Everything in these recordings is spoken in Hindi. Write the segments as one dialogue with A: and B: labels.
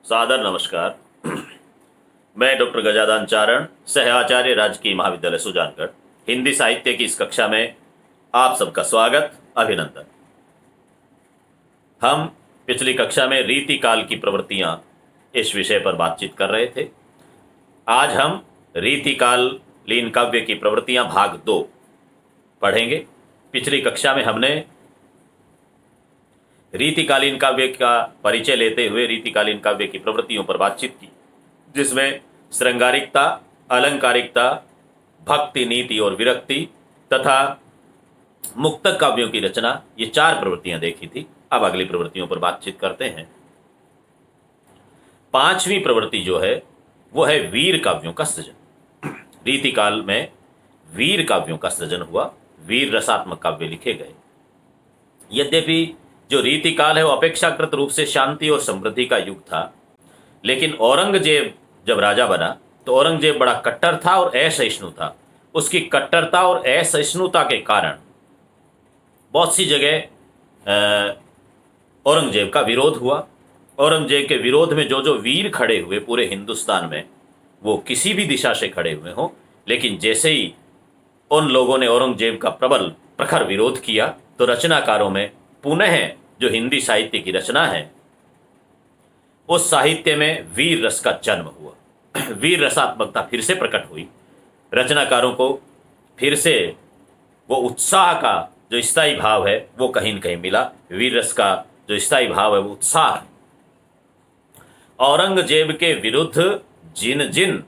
A: सादर नमस्कार। मैं डॉक्टर गजानन चारण, सह आचार्य, राजकीय महाविद्यालय सुजानगढ़, हिंदी साहित्य की इस कक्षा में आप सबका स्वागत, अभिनंदन। हम पिछली कक्षा में रीतिकाल की प्रवृत्तियां इस विषय पर बातचीत कर रहे थे। आज हम रीतिकालीन काव्य की प्रवृत्तियां भाग 2 पढ़ेंगे। पिछली कक्षा में हमने रीतिकालीन काव्य का परिचय लेते हुए रीतिकालीन काव्य की प्रवृत्तियों पर बातचीत की, जिसमें श्रृंगारिकता, अलंकारिकता, भक्ति, नीति और विरक्ति तथा मुक्तक काव्यों की रचना, ये 4 प्रवृत्तियां देखी थी। अब अगली प्रवृत्तियों पर बातचीत करते हैं। 5वीं प्रवृत्ति जो है वो है वीर काव्यों का सृजन। रीतिकाल में वीर काव्यों का सृजन हुआ, वीर रसात्मक काव्य लिखे गए। यद्यपि जो रीतिकाल है वो अपेक्षाकृत रूप से शांति और समृद्धि का युग था, लेकिन औरंगजेब जब राजा बना तो औरंगजेब बड़ा कट्टर था और असहिष्णु था। उसकी कट्टरता और असहिष्णुता के कारण बहुत सी जगह औरंगजेब का विरोध हुआ। औरंगजेब के विरोध में जो जो वीर खड़े हुए पूरे हिंदुस्तान में, वो किसी भी दिशा से खड़े हुए हों, लेकिन जैसे ही उन लोगों ने औरंगजेब का प्रबल प्रखर विरोध किया तो रचनाकारों में पुनः जो हिंदी साहित्य की रचना है, उस साहित्य में वीर रस का जन्म हुआ। वीर रसात्मकता फिर से प्रकट हुई। रचनाकारों को फिर से वो उत्साह का जो स्थायी भाव है वो कहीं न कहीं मिला। वीर रस का जो स्थायी भाव है वो उत्साह है। औरंगजेब के विरुद्ध जिन जिन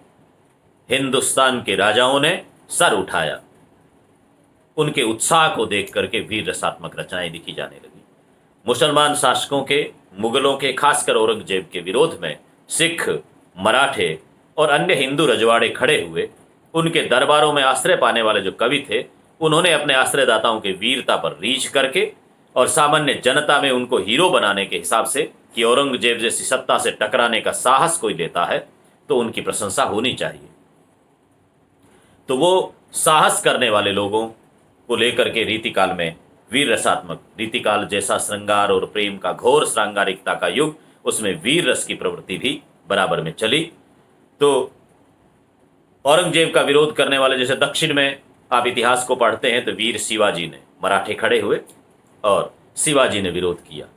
A: हिंदुस्तान के राजाओं ने सर उठाया, उनके उत्साह को देख करके वीर रसात्मक रचनाएं लिखी जाने लगी। मुसलमान शासकों के, मुगलों के, खासकर औरंगजेब के विरोध में सिख, मराठे और अन्य हिंदू रजवाड़े खड़े हुए। उनके दरबारों में आश्रय पाने वाले जो कवि थे, उन्होंने अपने आश्रयदाताओं के वीरता पर रीझ करके और सामान्य जनता में उनको हीरो बनाने के हिसाब से कि औरंगजेब जैसी सत्ता से टकराने का साहस कोई लेता है तो उनकी प्रशंसा होनी चाहिए। तो वो साहस करने वाले लोगों को लेकर के रीतिकाल में वीर रसात्मक, रीतिकाल जैसा श्रृंगार और प्रेम का घोर श्रृंगारिकता का युग, उसमें वीर रस की प्रवृत्ति भी बराबर में चली। तो औरंगजेब का विरोध करने वाले, जैसे दक्षिण में आप इतिहास को पढ़ते हैं तो वीर शिवाजी ने, मराठे खड़े हुए और शिवाजी ने विरोध किया।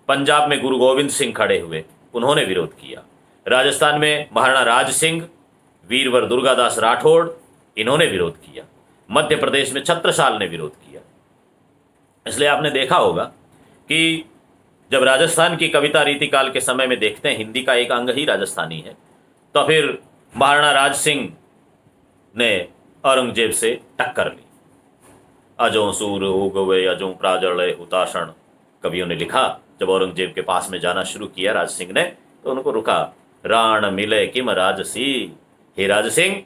A: पंजाब में गुरु गोविंद सिंह खड़े हुए, उन्होंने विरोध किया। राजस्थान में महाराणा राज सिंह, वीरवर दुर्गादास राठौड़, इन्होंने विरोध किया। मध्य प्रदेश में छत्रसाल ने विरोध किया। इसलिए आपने देखा होगा कि जब राजस्थान की कविता रीतिकाल के समय में देखते हैं, हिंदी का एक अंग ही राजस्थानी है, तो फिर महाराणा राज सिंह ने औरंगजेब से टक्कर ली। अजों सूर उगवे अजों प्राजल हुताशण, कवियों ने लिखा। जब औरंगजेब के पास में जाना शुरू किया राज सिंह ने, तो उनको रुका। राण मिले किम राजसी, हे राज सिंह,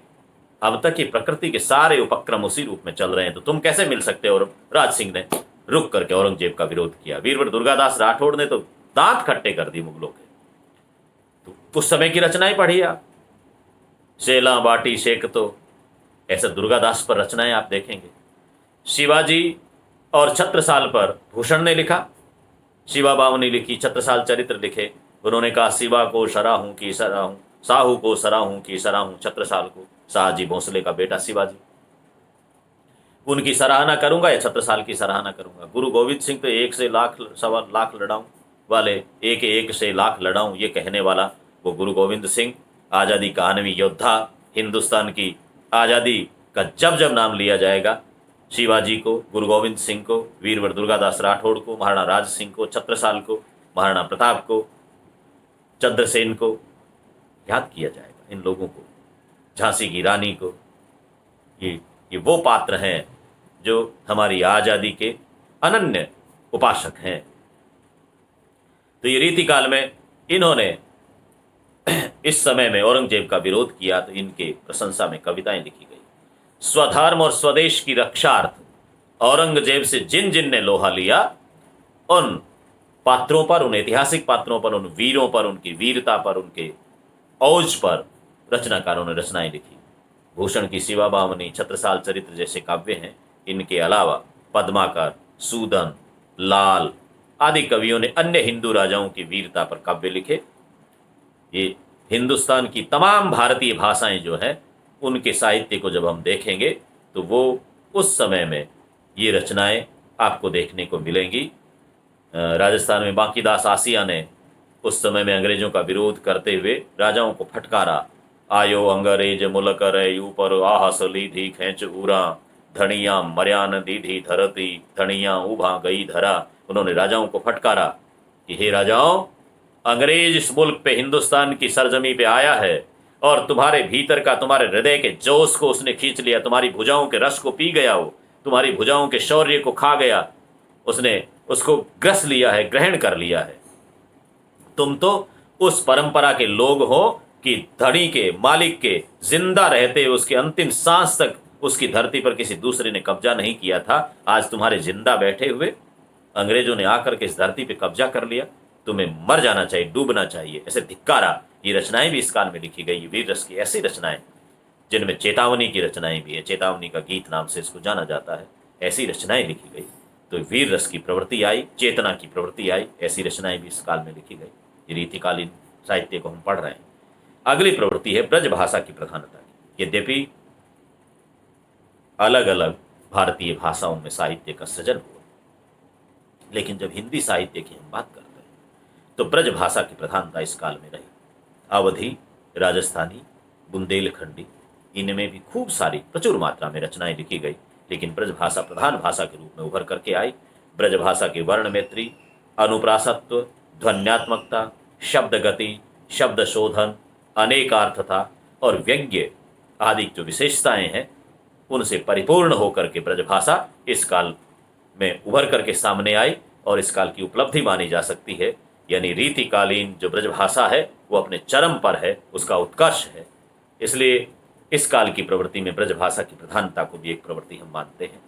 A: अब तक की प्रकृति के सारे उपक्रम उसी रूप में चल रहे हैं, तो तुम कैसे मिल सकते हो। और राज सिंह ने रुक करके औरंगजेब का विरोध किया। वीरवर दुर्गादास राठौड़ ने तो दांत खट्टे कर दिए मुगलों के। तो उस समय की रचनाएं पढ़िए आप, शेला बाटी शेख, तो ऐसे दुर्गादास पर रचनाएं आप देखेंगे। शिवाजी और छत्रसाल पर भूषण ने लिखा, शिवा बाव ने लिखी, छत्रसाल चरित्र लिखे। उन्होंने कहा, शिवा को सराहूं की सराहूं, साहू को सराहूं की सराहूं, छत्रसाल को, शाहजी भोसले का बेटा शिवाजी, उनकी सराहना करूंगा या छत्रसाल की सराहना करूंगा। गुरु गोविंद सिंह तो 1 से लाख, 1.25 लाख लड़ाऊं वाले, एक से लाख लड़ाऊं, ये कहने वाला वो गुरु गोविंद सिंह, आज़ादी का आनवी योद्धा। हिंदुस्तान की आज़ादी का जब जब नाम लिया जाएगा, शिवाजी को, गुरु गोविंद सिंह को, वीरवर दुर्गादास राठौड़ को, महाराणा राज सिंह को, छत्रसाल को, महाराणा प्रताप को, चंद्रसेन को याद किया जाएगा। इन लोगों को, झांसी की रानी को, ये वो पात्र हैं जो हमारी आज़ादी के अनन्य उपासक हैं। तो ये रीतिकाल में इन्होंने इस समय में औरंगजेब का विरोध किया, तो इनके प्रशंसा में कविताएं लिखी गई। स्वधर्म और स्वदेश की रक्षार्थ औरंगजेब से जिन जिन ने लोहा लिया, उन पात्रों पर, उन ऐतिहासिक पात्रों पर, उन वीरों पर, उनकी वीरता पर, उनके औज पर रचनाकारों ने रचनाएं लिखी। भूषण की शिवा बावनी, छत्रसाल चरित्र जैसे काव्य हैं। इनके अलावा पद्माकर, सूदन, लाल आदि कवियों ने अन्य हिंदू राजाओं की वीरता पर काव्य लिखे। ये हिंदुस्तान की तमाम भारतीय भाषाएं जो हैं उनके साहित्य को जब हम देखेंगे तो वो उस समय में ये रचनाएं आपको देखने को मिलेंगी। राजस्थान में बांकीदास आसिया ने उस समय में अंग्रेजों का विरोध करते हुए राजाओं को फटकारा। आयो अंग्रेज मुल्क रे ऊपर आहस लीधी खेच उरा, धनिया मर्यान दीधी धरती, धनिया उभा गई धरा। उन्होंने राजाओं को फटकारा कि हे राजाओं, अंग्रेज इस मुल्क पे, हिंदुस्तान की सरजमी पे आया है और तुम्हारे भीतर का, तुम्हारे हृदय के जोश को उसने खींच लिया, तुम्हारी भुजाओं के रस को पी गया, वो तुम्हारी भुजाओं के शौर्य को खा गया, उसने उसको ग्रस लिया है, ग्रहण कर लिया है। तुम तो उस परंपरा के लोग हो कि धनी के, मालिक के जिंदा रहते उसके अंतिम सांस तक उसकी धरती पर किसी दूसरे ने कब्जा नहीं किया था। आज तुम्हारे जिंदा बैठे हुए अंग्रेजों ने आकर के इस धरती पे कब्जा कर लिया, तुम्हें मर जाना चाहिए, डूबना चाहिए, ऐसे धिक्कारा। ये रचनाएं भी इस काल में लिखी गई, वीर रस की ऐसी रचनाएं जिनमें चेतावनी की रचनाएं भी है, चेतावनी का गीत नाम से इसको जाना जाता है, ऐसी रचनाएं लिखी गई। तो वीर रस की प्रवृत्ति आई, चेतना की प्रवृत्ति आई, ऐसी रचनाएं भी इस काल में लिखी गई। ये रीतिकालीन साहित्य को हम पढ़ रहे हैं। अगली प्रवृत्ति है ब्रज भाषा की प्रधानता की। यद्यपि अलग अलग भारतीय भाषाओं में साहित्य का सृजन हुआ, लेकिन जब हिंदी साहित्य की हम बात करते हैं तो ब्रज भाषा की प्रधानता इस काल में रही। अवधी, राजस्थानी, बुंदेलखंडी, इनमें भी खूब सारी प्रचुर मात्रा में रचनाएं लिखी गई, लेकिन ब्रज भाषा प्रधान भाषा के रूप में उभर करके आई। ब्रज भाषा के वर्ण मैत्री, अनुप्रासत्व, ध्वन्यात्मकता, शब्द गति, शब्द शोधन, अनेकार्थता और व्यंग्य आदि जो विशेषताएं हैं उनसे परिपूर्ण होकर के ब्रजभाषा इस काल में उभर करके सामने आई और इस काल की उपलब्धि मानी जा सकती है। यानी रीतिकालीन जो ब्रजभाषा है वो अपने चरम पर है, उसका उत्कर्ष है। इसलिए इस काल की प्रवृत्ति में ब्रजभाषा की प्रधानता को भी एक प्रवृत्ति हम मानते हैं।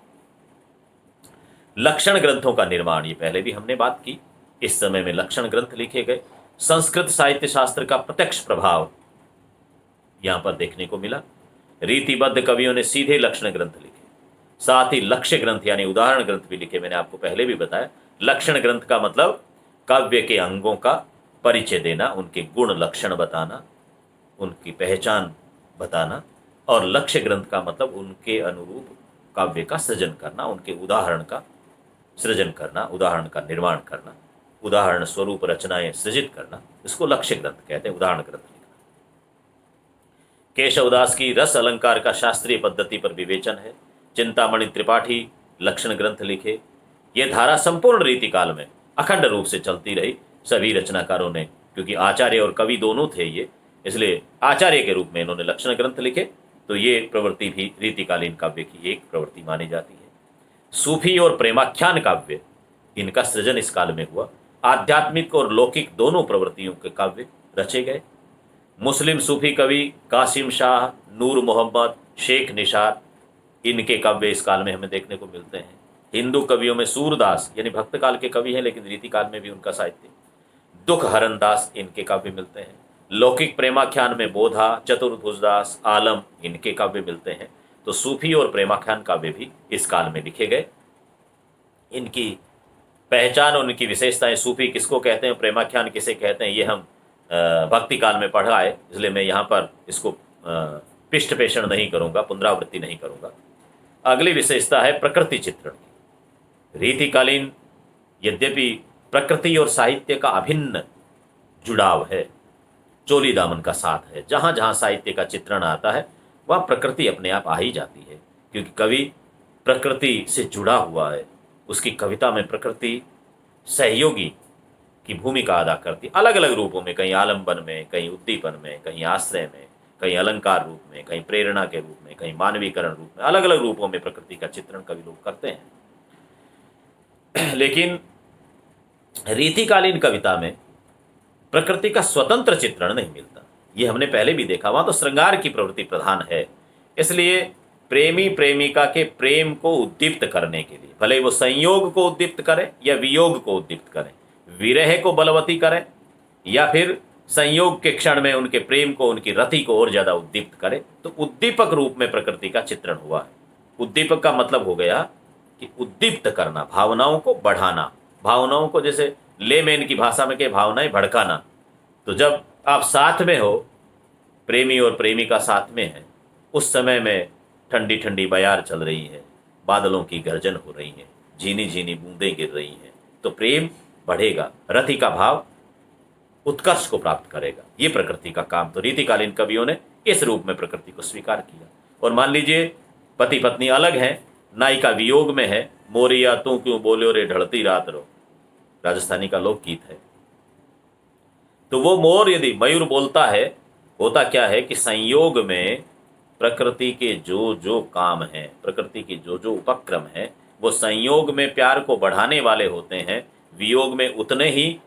A: लक्षण ग्रंथों का निर्माण, ये पहले भी हमने बात की, इस समय में लक्षण ग्रंथ लिखे गए। संस्कृत साहित्य शास्त्र का प्रत्यक्ष प्रभाव यहां पर देखने को मिला। रीतिबद्ध कवियों ने सीधे लक्षण ग्रंथ लिखे, साथ ही लक्ष्य ग्रंथ यानी उदाहरण ग्रंथ भी लिखे। मैंने आपको पहले भी बताया, लक्षण ग्रंथ का मतलब काव्य के अंगों का परिचय देना, उनके गुण लक्षण बताना, उनकी पहचान बताना, और लक्ष्य ग्रंथ का मतलब उनके अनुरूप काव्य का सृजन करना, उनके उदाहरण का सृजन करना, उदाहरण का निर्माण करना, उदाहरण स्वरूप रचनाएं सृजित करना, इसको लक्ष्य ग्रंथ कहते हैं, उदाहरण ग्रंथ लिखना। केशवदास की रस अलंकार का शास्त्रीय पद्धति पर विवेचन है। चिंतामणि त्रिपाठी लक्षण ग्रंथ लिखे। यह धारा संपूर्ण रीतिकाल में अखंड रूप से चलती रही। सभी रचनाकारों ने, क्योंकि आचार्य और कवि दोनों थे ये, इसलिए आचार्य के रूप में इन्होंने लक्षण ग्रंथ लिखे। तो ये प्रवृत्ति भी रीतिकालीन काव्य की एक प्रवृत्ति मानी जाती है। सूफी और प्रेमाख्यान काव्य, इनका सृजन इस काल में हुआ। आध्यात्मिक और लौकिक दोनों प्रवृत्तियों के काव्य रचे गए। मुस्लिम सूफी कवि कासिम शाह, नूर मोहम्मद, शेख निशार, इनके काव्य इस काल में हमें देखने को मिलते हैं। हिंदू कवियों में सूरदास यानी भक्त काल के कवि हैं, लेकिन रीतिकाल में भी उनका साहित्य। दुख हरण दास, इनके काव्य मिलते हैं। लौकिक प्रेमाख्यान में बोधा, चतुर्भुजदास, आलम, इनके काव्य मिलते हैं। तो सूफी और प्रेमाख्यान काव्य भी इस काल में लिखे गए। इनकी पहचान, उनकी विशेषताएं, सूफी किसको कहते हैं, प्रेमाख्यान किसे कहते हैं, ये हम भक्ति काल में पढ़ा है, इसलिए मैं यहाँ पर इसको पृष्ठ पेषण नहीं करूँगा, पुनरावृत्ति नहीं करूँगा। अगली विशेषता है प्रकृति चित्रण की। रीतिकालीन यद्यपि प्रकृति और साहित्य का अभिन्न जुड़ाव है, चोली दामन का साथ है, जहाँ जहाँ साहित्य का चित्रण आता है वह प्रकृति अपने आप आ ही जाती है, क्योंकि कवि प्रकृति से जुड़ा हुआ है। उसकी कविता में प्रकृति सहयोगी की भूमिका अदा करती, अलग अलग रूपों में, कहीं आलम्बन में, कहीं उद्दीपन में, कहीं आश्रय में, कहीं अलंकार रूप में, कहीं प्रेरणा के रूप में, कहीं मानवीकरण रूप में, अलग अलग रूपों में प्रकृति का चित्रण कवि लोग करते हैं। लेकिन रीतिकालीन कविता में प्रकृति का स्वतंत्र चित्रण नहीं मिलता। ये हमने पहले भी देखा, वहां तो श्रृंगार की प्रवृत्ति प्रधान है। इसलिए प्रेमी प्रेमिका के प्रेम को उद्दीप्त करने के लिए, भले वो संयोग को उद्दीप्त करे या वियोग को उद्दीप्त करे, विरह को बलवती करे या फिर संयोग के क्षण में उनके प्रेम को, उनकी रति को और ज्यादा उद्दीप्त करे, तो उद्दीपक रूप में प्रकृति का चित्रण हुआ है। उद्दीपक का मतलब हो गया कि उद्दीप्त करना, भावनाओं को बढ़ाना, भावनाओं को, जैसे लेमैन की भाषा में के भावनाएं भड़काना। तो जब आप साथ में हो, प्रेमी और प्रेमिका साथ में है, उस समय में ठंडी ठंडी बयार चल रही है, बादलों की गर्जन हो रही है, झीनी झीनी बूंदें गिर रही हैं, तो प्रेम बढ़ेगा, रति का भाव उत्कर्ष को प्राप्त करेगा। ये प्रकृति का काम। तो रीतिकालीन कवियों ने इस रूप में प्रकृति को स्वीकार किया। और मान लीजिए पति पत्नी अलग हैं, नायिका वियोग में है, मोरिया तू क्यों बोलो रे ढलती रात रो, राजस्थानी का लोकगीत है। तो वो मोर यदि मयूर बोलता है, होता क्या है कि संयोग में प्रकृति के जो जो काम हैं, प्रकृति के जो जो उपक्रम हैं, वो संयोग में प्यार को बढ़ाने वाले होते हैं, वियोग में उतने ही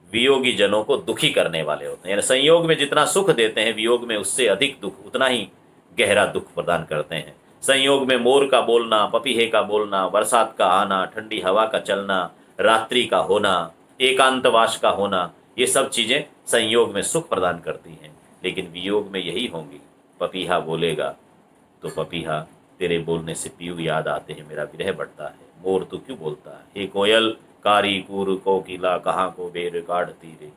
A: वियोगी जनों को दुखी करने वाले होते हैं। यानी संयोग में जितना सुख देते हैं, वियोग में उससे अधिक दुख, उतना ही गहरा दुख प्रदान करते हैं। संयोग में मोर का बोलना, पपीहे का बोलना, बरसात का आना, ठंडी हवा का चलना, रात्रि का होना, एकांतवास का होना, ये सब चीज़ें संयोग में सुख प्रदान करती हैं। लेकिन वियोग में यही होंगी। पपीहा बोलेगा तो पपीहा तेरे बोलने से पीयू याद आते हैं, मेरा विरह बढ़ता है। मोर तू क्यों बोलता है, हे कोयल कारी कूर कोकिला कहाँ को बेर काढ़ती रे।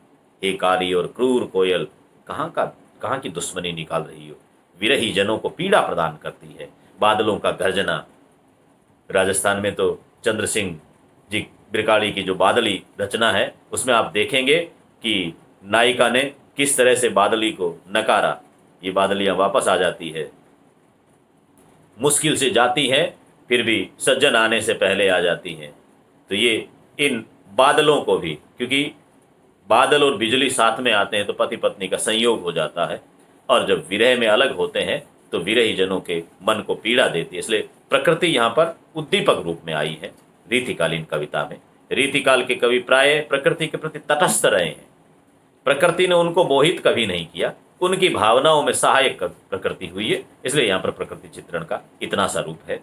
A: हे कारी और क्रूर कोयल, कहाँ की दुश्मनी निकाल रही हो। विरही जनों को पीड़ा प्रदान करती है। बादलों का गर्जना, राजस्थान में तो चंद्र सिंह जी ब्रिकाड़ी की जो बादली रचना है, उसमें आप देखेंगे कि नायिका ने किस तरह से बादली को नकारा। ये बादलियां वापस आ जाती है, मुश्किल से जाती हैं, फिर भी सज्जन आने से पहले आ जाती हैं। तो ये इन बादलों को भी, क्योंकि बादल और बिजली साथ में आते हैं तो पति पत्नी का संयोग हो जाता है, और जब विरह में अलग होते हैं तो विरही जनों के मन को पीड़ा देती है। इसलिए प्रकृति यहाँ पर उद्दीपक रूप में आई है रीतिकालीन कविता में। रीतिकाल के कवि प्राय प्रकृति के प्रति तटस्थ रहे हैं। प्रकृति ने उनको मोहित कभी नहीं किया, उनकी भावनाओं में सहायक प्रकृति हुई है। इसलिए यहाँ पर प्रकृति चित्रण का इतना सा रूप है।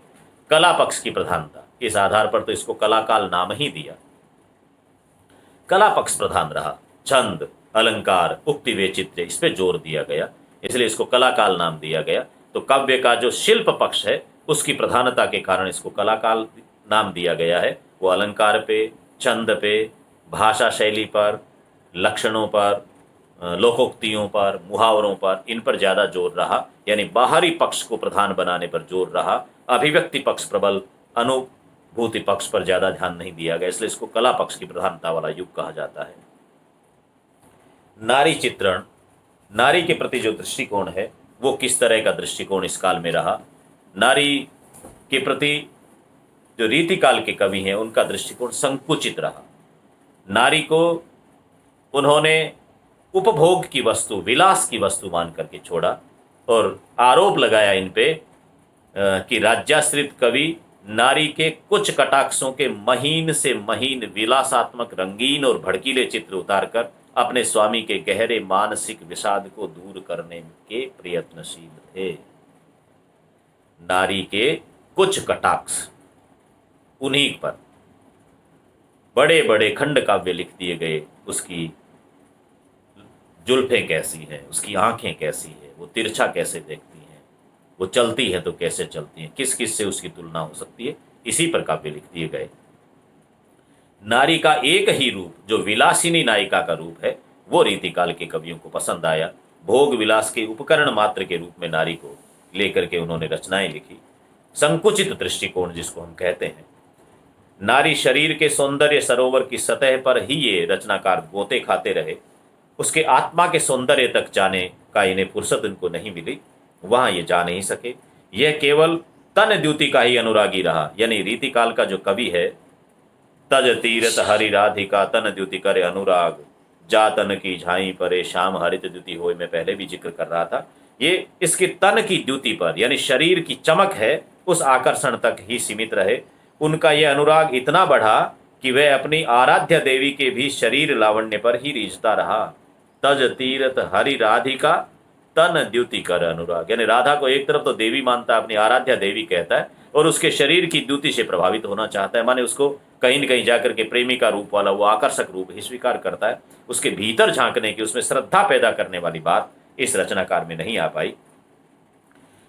A: कला पक्ष की प्रधानता, इस आधार पर तो इसको कलाकाल नाम ही दिया। कला पक्ष प्रधान रहा, छंद, अलंकार, उक्ति वैचित्र्य, इस पे जोर दिया गया, इसलिए इसको कलाकाल नाम दिया गया। तो काव्य का जो शिल्प पक्ष है, उसकी प्रधानता के कारण इसको कलाकाल नाम दिया गया है। वो अलंकार पे, छंद पे, भाषा शैली पर, लक्षणों पर, लोकोक्तियों पर, मुहावरों पर, इन पर ज़्यादा जोर रहा। यानी बाहरी पक्ष को प्रधान बनाने पर जोर रहा, अभिव्यक्ति पक्ष प्रबल, अनुभूति पक्ष पर ज़्यादा ध्यान नहीं दिया गया। इसलिए इसको कला पक्ष की प्रधानता वाला युग कहा जाता है। नारी चित्रण, नारी के प्रति जो दृष्टिकोण है, वो किस तरह का दृष्टिकोण इस काल में रहा। नारी के प्रति जो रीतिकाल के कवि हैं, उनका दृष्टिकोण संकुचित रहा। नारी को उन्होंने उपभोग की वस्तु, विलास की वस्तु मान करके छोड़ा, और आरोप लगाया इन पे कि राज्याश्रित कवि नारी के कुछ कटाक्षों के महीन से महीन विलासात्मक, रंगीन और भड़कीले चित्र उतारकर अपने स्वामी के गहरे मानसिक विषाद को दूर करने के प्रयत्नशील थे। नारी के कुछ कटाक्ष, उन्हीं पर बड़े बड़े खंड काव्य लिख दिए गए। उसकी जुल्फें कैसी हैं, उसकी आंखें कैसी है, वो तिरछा कैसे देखती हैं, वो चलती है तो कैसे चलती हैं, किस किस से उसकी तुलना हो सकती है, इसी पर काव्य लिख दिए गए। नारी का एक ही रूप, जो विलासिनी नायिका का रूप है, वो रीतिकाल के कवियों को पसंद आया। भोग विलास के उपकरण मात्र के रूप में नारी को लेकर के उन्होंने रचनाएं लिखी। संकुचित दृष्टिकोण जिसको हम कहते हैं, नारी शरीर के सौंदर्य सरोवर की सतह पर ही ये रचनाकार गोते खाते रहे। उसके आत्मा के सौंदर्य तक जाने का इन्हें फुर्सत इनको नहीं मिली, वहां ये जा नहीं सके। यह केवल तन द्युति का ही अनुरागी रहा। यानी रीतिकाल का जो कवि है, तज तीरथ हरि राधिका तन द्युति करे अनुराग, जा तन की झाई परे श्याम हरित द्युति होए, मैं पहले भी जिक्र कर रहा था। ये इसके तन की द्युति पर, यानी शरीर की चमक है, उस आकर्षण तक ही सीमित रहे। उनका यह अनुराग इतना बढ़ा कि वह अपनी आराध्य देवी के भी शरीर लावण्य पर ही रीझता रहा। तज तीरथ हरि राधिका तन द्युति कर अनुराग, यानी राधा को एक तरफ तो देवी मानता है, अपनी आराध्या देवी कहता है, और उसके शरीर की द्युति से प्रभावित होना चाहता है। माने उसको कहीं न कहीं जाकर के प्रेमिका रूप वाला वो आकर्षक रूप ही स्वीकार करता है। उसके भीतर झांकने की, उसमें श्रद्धा पैदा करने वाली बात इस रचनाकार में नहीं आ पाई।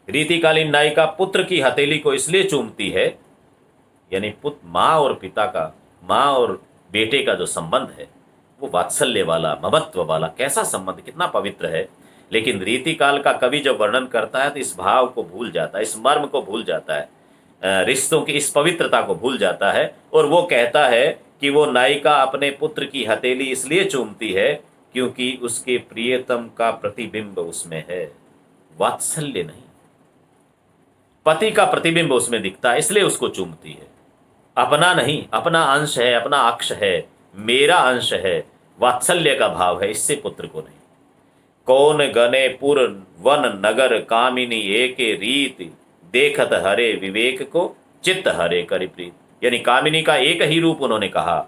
A: रीतिकालीन नायिका पुत्र की हथेली को इसलिए चूमती है, यानी माँ और पिता का, माँ और बेटे का जो संबंध है, वो वात्सल्य वाला, ममत्व वाला कैसा संबंध, कितना पवित्र है। लेकिन रीतिकाल का कवि जब वर्णन करता है तो इस भाव को भूल जाता है, इस मर्म को भूल जाता है, रिश्तों की इस पवित्रता को भूल जाता है। और वो कहता है कि वो नायिका अपने पुत्र की हथेली इसलिए चूमती है क्योंकि उसके प्रियतम का प्रतिबिंब उसमें है, वात्सल्य नहीं, पति का प्रतिबिंब उसमें दिखता है इसलिए उसको चूमती है। अपना नहीं, अपना अंश है, अपना अक्ष है, मेरा अंश है, वात्सल्य का भाव है, इससे पुत्र को नहीं। कौन गने पुर वन नगर कामिनी एके रीत, देखत हरे विवेक को चित्त हरे करि प्रीत। यानी कामिनी का एक ही रूप उन्होंने कहा।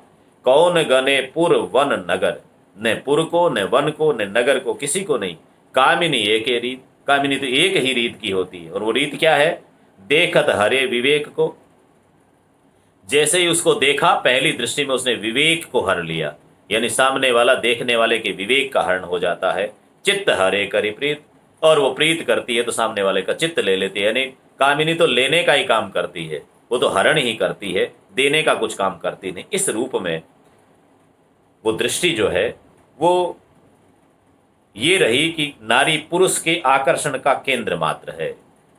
A: कौन गने पुर वन नगर, न पुर को, न वन को, न नगर को, किसी को नहीं। कामिनी एके रीत, कामिनी तो एक ही रीत की होती है, और वो रीत क्या है? देखत हरे विवेक को। जैसे ही उसको देखा, पहली दृष्टि में उसने विवेक को हर लिया, यानी सामने वाला देखने वाले के विवेक का हरण हो जाता है। चित्त हरे करि प्रीत, और वो प्रीत करती है तो सामने वाले का चित्त ले लेती है। यानी कामिनी तो लेने का ही काम करती है, वो तो हरण ही करती है, देने का कुछ काम करती नहीं। इस रूप में वो दृष्टि जो है वो ये रही कि नारी पुरुष के आकर्षण का केंद्र मात्र है।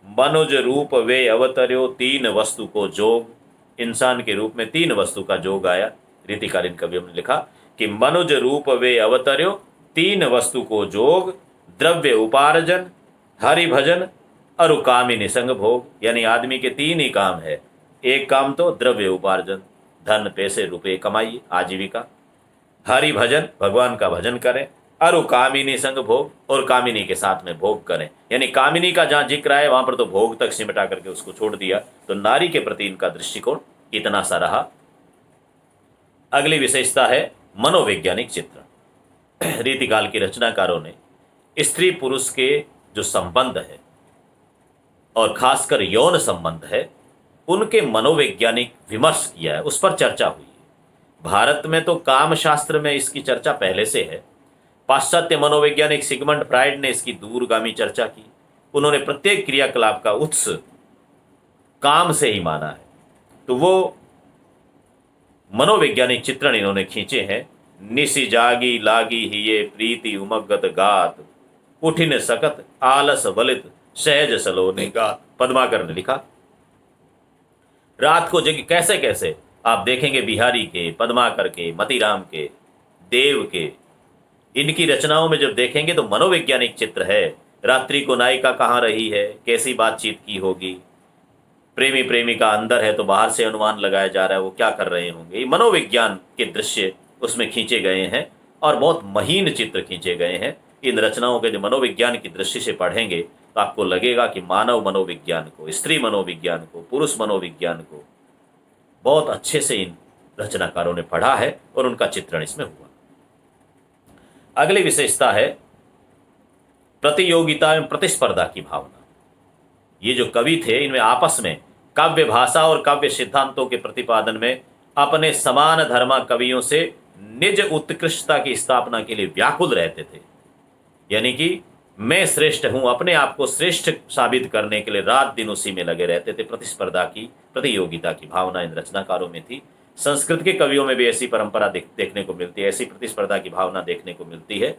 A: मनुज रूप वे अवतर्यो, तीन वस्तु को जोग। इंसान के रूप में तीन वस्तु का जोग आया। रीतिकालीन कवियों ने लिखा कि मनुज रूप वे अवतर्यो, तीन वस्तु को जोग। द्रव्य उपार्जन, हरि भजन, अरु कामिनी संग भोग। यानी आदमी के तीन ही काम है। एक काम तो द्रव्य उपार्जन, धन पैसे रुपए कमाइए, आजीविका। हरि भजन, भगवान का भजन करें। अरु कामिनी संग भोग, और कामिनी के साथ में भोग करें। यानी कामिनी का जहां जिक्र है वहां पर तो भोग तक सिमटा करके उसको छोड़ दिया। तो नारी के प्रति इनका दृष्टिकोण इतना सा रहा। अगली विशेषता है मनोवैज्ञानिक चित्रण। रीतिकाल के रचनाकारों ने स्त्री पुरुष के जो संबंध है और खासकर यौन संबंध है, उनके मनोवैज्ञानिक विमर्श किया है, उस पर चर्चा हुई है। भारत में तो काम शास्त्र में इसकी चर्चा पहले से है। पाश्चात्य मनोवैज्ञानिक सिगमंड फ्राइड ने इसकी दूरगामी चर्चा की। उन्होंने प्रत्येक क्रियाकलाप का उत्स काम से ही माना है। तो वो मनोवैज्ञानिक चित्रण इन्होंने खींचे हैं। निसि जागी लागी ही ये प्रीति उमगत गात, उठिन सकत आलस वलित सहज सलोने गात। पद्माकर ने लिखा। रात को जगी कैसे कैसे आप देखेंगे बिहारी के, पद्माकर के, मतीराम के, देव के, इनकी रचनाओं में जब देखेंगे तो मनोवैज्ञानिक चित्र है। रात्रि को नायिका कहाँ रही है, कैसी बातचीत की होगी, प्रेमी प्रेमिका अंदर है तो बाहर से अनुमान लगाया जा रहा है वो क्या कर रहे होंगे। ये मनोविज्ञान के दृश्य उसमें खींचे गए हैं और बहुत महीन चित्र खींचे गए हैं। इन रचनाओं के जो मनोविज्ञान की दृष्टि से पढ़ेंगे तो आपको लगेगा कि मानव मनोविज्ञान को, स्त्री मनोविज्ञान को, पुरुष मनोविज्ञान को बहुत अच्छे से इन रचनाकारों ने पढ़ा है और उनका चित्रण इसमें हुआ। अगली विशेषता है प्रतियोगिता एवं प्रतिस्पर्धा की भावना। ये जो कवि थे इनमें आपस में काव्य भाषा और काव्य सिद्धांतों के प्रतिपादन में अपने समान धर्मा कवियों से निज उत्कृष्टता की स्थापना के लिए व्याकुल रहते थे। यानी कि मैं श्रेष्ठ हूं, अपने आप को श्रेष्ठ साबित करने के लिए रात दिन उसी में लगे रहते थे। प्रतिस्पर्धा की, प्रतियोगिता की भावना इन रचनाकारों में थी। संस्कृत के कवियों में भी ऐसी परंपरा देखने को मिलती है, ऐसी प्रतिस्पर्धा की भावना देखने को मिलती है।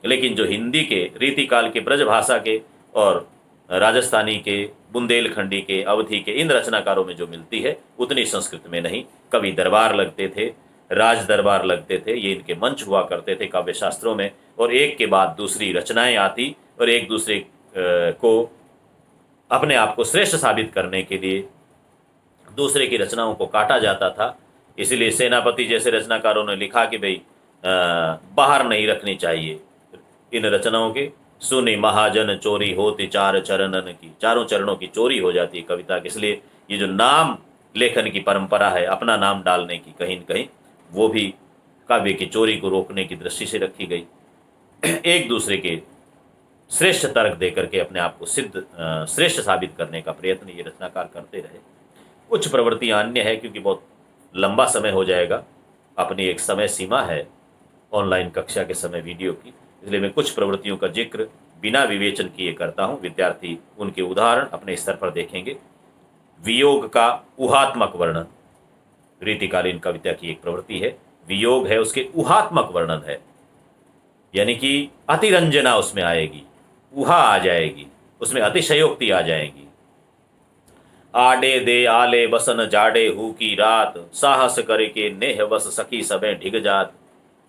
A: लेकिन जो हिंदी के रीतिकाल के, ब्रज भाषा के और राजस्थानी के, बुंदेलखंडी के, अवधी के इन रचनाकारों में जो मिलती है उतनी संस्कृत में नहीं। कवि दरबार लगते थे, राज दरबार लगते थे, ये इनके मंच हुआ करते थे काव्य शास्त्रों में। और एक के बाद दूसरी रचनाएं आती और एक दूसरे को अपने आप को श्रेष्ठ साबित करने के लिए दूसरे की रचनाओं को काटा जाता था। इसीलिए सेनापति जैसे रचनाकारों ने लिखा कि भाई बाहर नहीं रखनी चाहिए इन रचनाओं के। सुनी महाजन चोरी होती चार चरणन की, चारों चरणों की चोरी हो जाती है कविता की। इसलिए ये जो नाम लेखन की परंपरा है, अपना नाम डालने की कहीं न कहीं, वो भी काव्य की चोरी को रोकने की दृष्टि से रखी गई। एक दूसरे के श्रेष्ठ तर्क दे करके अपने आप को श्रेष्ठ साबित करने का प्रयत्न ये रचनाकार करते रहे। कुछ प्रवृत्तियाँ अन्य है, क्योंकि बहुत लंबा समय हो जाएगा, अपनी एक समय सीमा है ऑनलाइन कक्षा के समय वीडियो की, इसलिए मैं कुछ प्रवृत्तियों का जिक्र बिना विवेचन किए करता हूँ। विद्यार्थी उनके उदाहरण अपने स्तर पर देखेंगे। वियोग का ऊहात्मक वर्णन रीतिकालीन कविता की एक प्रवृत्ति है। वियोग है उसके ऊहात्मक वर्णन है, यानी कि अतिरंजना उसमें आएगी, ऊहा आ जाएगी, उसमें अतिशयोक्ति आ जाएगी। आडे दे आले बसन जाडे हु की रात, साहस करे के नेह बस सखी सबे ढिग जात।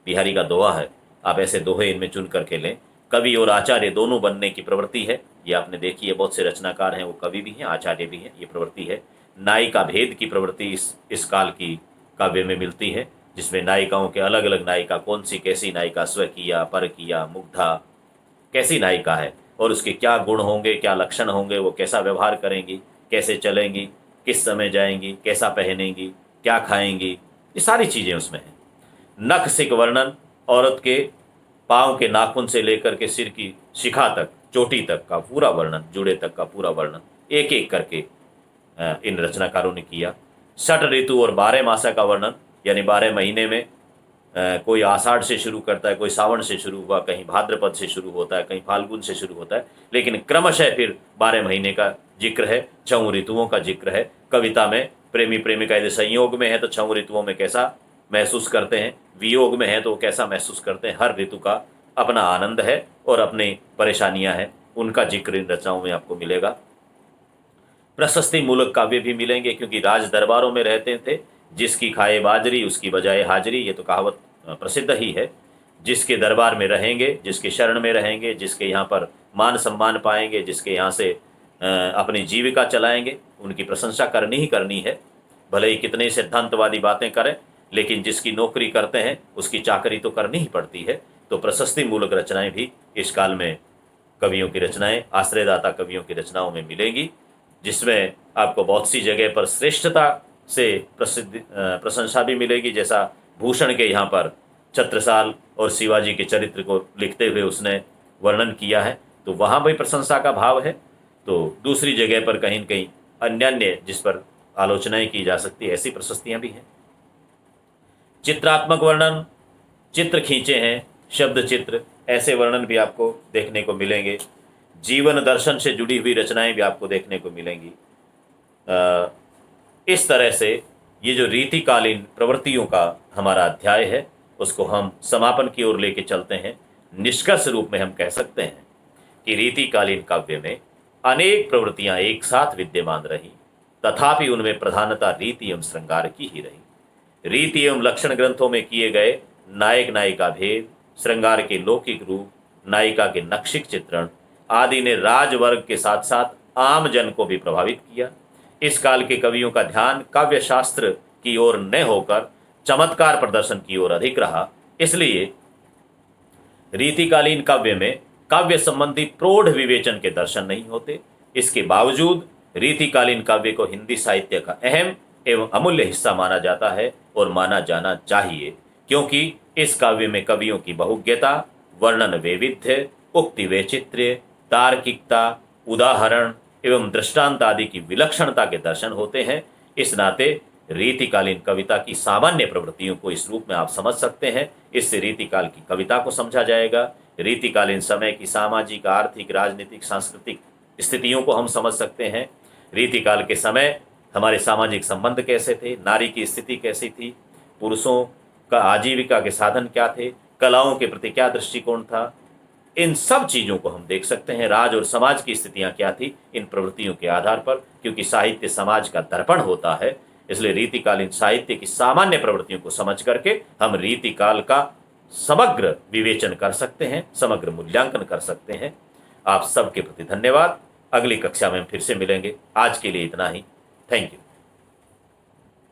A: बिहारी का दोहा है, आप ऐसे दोहे इनमें चुन करके लें। कवि और आचार्य दोनों बनने की प्रवृत्ति है, ये आपने देखी है। बहुत से रचनाकार हैं वो कवि भी हैं, आचार्य भी हैं, ये प्रवृत्ति है। नायिका भेद की प्रवृत्ति इस काल की काव्य में मिलती है, जिसमें नायिकाओं के अलग अलग नायिका, कौन सी कैसी नायिका, स्वकीया, परकीया, मुग्धा, कैसी नायिका है और उसके क्या गुण होंगे, क्या लक्षण होंगे, वो कैसा व्यवहार करेंगी, कैसे चलेंगी, किस समय जाएंगी, कैसा पहनेंगी, क्या खाएंगी, ये सारी चीज़ें उसमें हैं। नख सिक वर्णन, औरत के पाँव के नाखून से लेकर के सिर की शिखा तक, चोटी तक का पूरा वर्णन, जूड़े तक का पूरा वर्णन एक एक करके इन रचनाकारों ने किया। षट ऋतु और 12 मासा का वर्णन, यानी 12 महीने में कोई आषाढ़ से शुरू करता है, कोई सावन से शुरू हुआ, कहीं भाद्रपद से शुरू होता है, कहीं फाल्गुन से शुरू होता है, लेकिन क्रमशः फिर 12 महीने का जिक्र है, 6 ऋतुओं का जिक्र है। कविता में प्रेमी प्रेमिका यदि संयोग में है तो 6 ऋतुओं में कैसा महसूस करते हैं, वियोग में है तो कैसा महसूस करते हैं। हर ऋतु का अपना आनंद है और अपनी परेशानियां हैं, उनका जिक्र इन रचनाओं में आपको मिलेगा। प्रशस्ति मूलक काव्य भी मिलेंगे, क्योंकि राज दरबारों में रहते थे। जिसकी खाए बाजरी उसकी बजाय हाजरी, ये तो कहावत प्रसिद्ध ही है। जिसके दरबार में रहेंगे, जिसके शरण में रहेंगे, जिसके यहाँ पर मान सम्मान पाएंगे, जिसके यहाँ से अपनी जीविका चलाएंगे, उनकी प्रशंसा करनी ही करनी है। भले ही कितने सिद्धांतवादी बातें करें, लेकिन जिसकी नौकरी करते हैं उसकी चाकरी तो करनी ही पड़ती है। तो प्रशस्ति मूलक रचनाएं भी इस काल में कवियों की रचनाएं, आश्रयदाता कवियों की रचनाओं में मिलेंगी, जिसमें आपको बहुत सी जगह पर श्रेष्ठता से प्रशंसा भी मिलेगी। जैसा भूषण के यहाँ पर छत्रसाल और शिवाजी के चरित्र को लिखते हुए उसने वर्णन किया है, तो वहाँ भी प्रशंसा का भाव है। तो दूसरी जगह पर कहीं न कहीं अन्यान्य जिस पर आलोचनाएं की जा सकती है, ऐसी प्रशस्तियाँ भी हैं। चित्रात्मक वर्णन, चित्र खींचे हैं, शब्द चित्र, ऐसे वर्णन भी आपको देखने को मिलेंगे। जीवन दर्शन से जुड़ी हुई रचनाएं भी आपको देखने को मिलेंगी। इस तरह से ये जो रीतिकालीन प्रवृत्तियों का हमारा अध्याय है, उसको हम समापन की ओर लेके चलते हैं। निष्कर्ष रूप में हम कह सकते हैं कि रीतिकालीन काव्य में अनेक प्रवृत्तियां एक साथ विद्यमान रही, तथापि उनमें प्रधानता रीति एवं श्रृंगार की ही रही। रीति एवं लक्षण ग्रंथों में किए गए नायक नायिका भेद, श्रृंगार के लौकिक रूप, नायिका के नक्शिक चित्रण आदि ने राजवर्ग के साथ साथ आम जन को भी प्रभावित किया। इस काल के कवियों का ध्यान काव्य शास्त्र की ओर न होकर चमत्कार प्रदर्शन की ओर अधिक रहा। इसलिए रीतिकालीन काव्य में काव्य संबंधी प्रौढ़ विवेचन के दर्शन नहीं होते। इसके बावजूद रीतिकालीन काव्य को हिंदी साहित्य का अहम एवं अमूल्य हिस्सा माना जाता है और माना जाना चाहिए, क्योंकि इस काव्य में कवियों की बहुज्ञता, वर्णन वैविध्य, उक्ति वैचित्र्य, तार्किकता, उदाहरण एवं दृष्टांत आदि की विलक्षणता के दर्शन होते हैं। इस नाते रीतिकालीन कविता की सामान्य प्रवृत्तियों को इस रूप में आप समझ सकते हैं। इससे रीतिकाल की कविता को समझा जाएगा। रीतिकालीन समय की सामाजिक, आर्थिक, राजनीतिक, सांस्कृतिक स्थितियों को हम समझ सकते हैं। रीतिकाल के समय हमारे सामाजिक संबंध कैसे थे, नारी की स्थिति कैसी थी, पुरुषों का आजीविका के साधन क्या थे, कलाओं के प्रति क्या दृष्टिकोण था, इन सब चीज़ों को हम देख सकते हैं। राज और समाज की स्थितियां क्या थी इन प्रवृत्तियों के आधार पर, क्योंकि साहित्य समाज का दर्पण होता है। इसलिए रीतिकालीन साहित्य की सामान्य प्रवृत्तियों को समझ करके हम रीतिकाल का समग्र विवेचन कर सकते हैं, समग्र मूल्यांकन कर सकते हैं। आप सबके प्रति धन्यवाद। अगली कक्षा में हम फिर से मिलेंगे। आज के लिए इतना ही। Thank you.